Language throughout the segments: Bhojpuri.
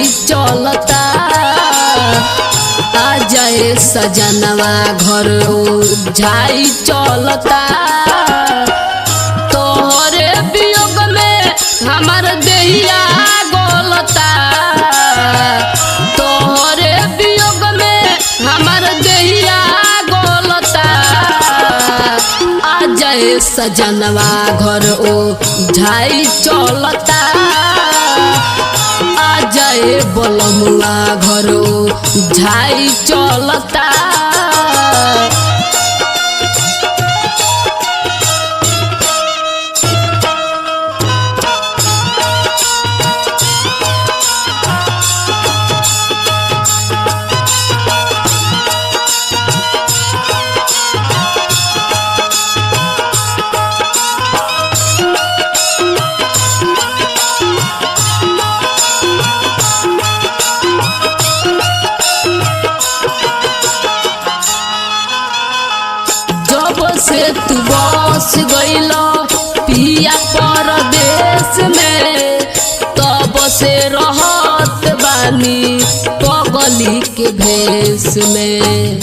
ओझाई चलता आ जाए सजनवा घर ओझाई चलता तोहरे वियोग में हमार देहिया गलता तोहरे वियोग में हमार देहिया गलता आ जाए सजनवा घर ओझाई चलता आ जाए बलमुआ घर ओझाई चलता से तू बस गइल पिया परदेश में तब से रहत बानी पगली के भेष में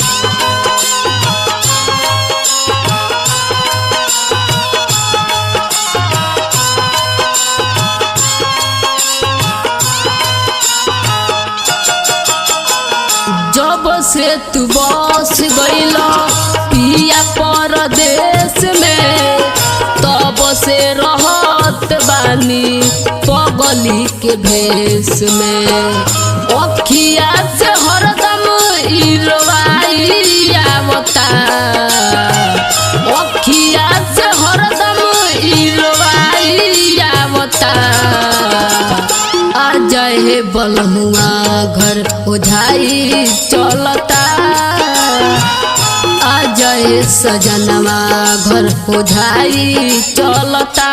जब से तू बस गइल पिया परदेश में तब से रहत बानी पगली के भेष में अखिया से हरदम इरवाई आवता अखिया से हरदम इरवाई आवता आ जाए बलमुआ घर ओझाई चलता आ जाए सजनवा घर ओझाई चलता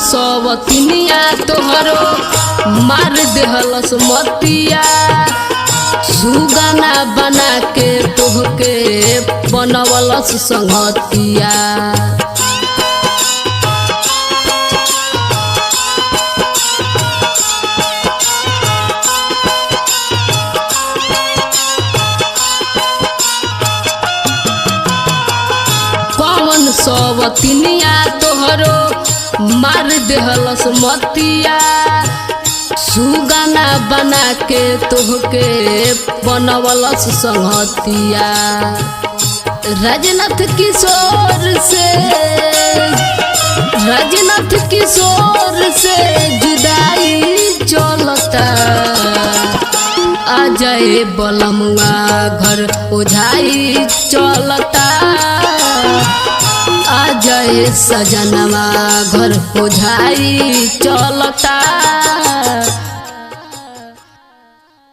सवतिनिया तोहरो मार देहलस मतिया सुगाना बना के तोहके बनवलस संगतिया कौन सवतिनिया तोहरो मार देहलस मतिया सुगाना बना के तोहके बनवलस संगतिया राजनाथ किशोर से जुदाई चलता आ जाए बलमुआ घर ओझाई चलता आ जाए सजनवा घर ओझाई चलता।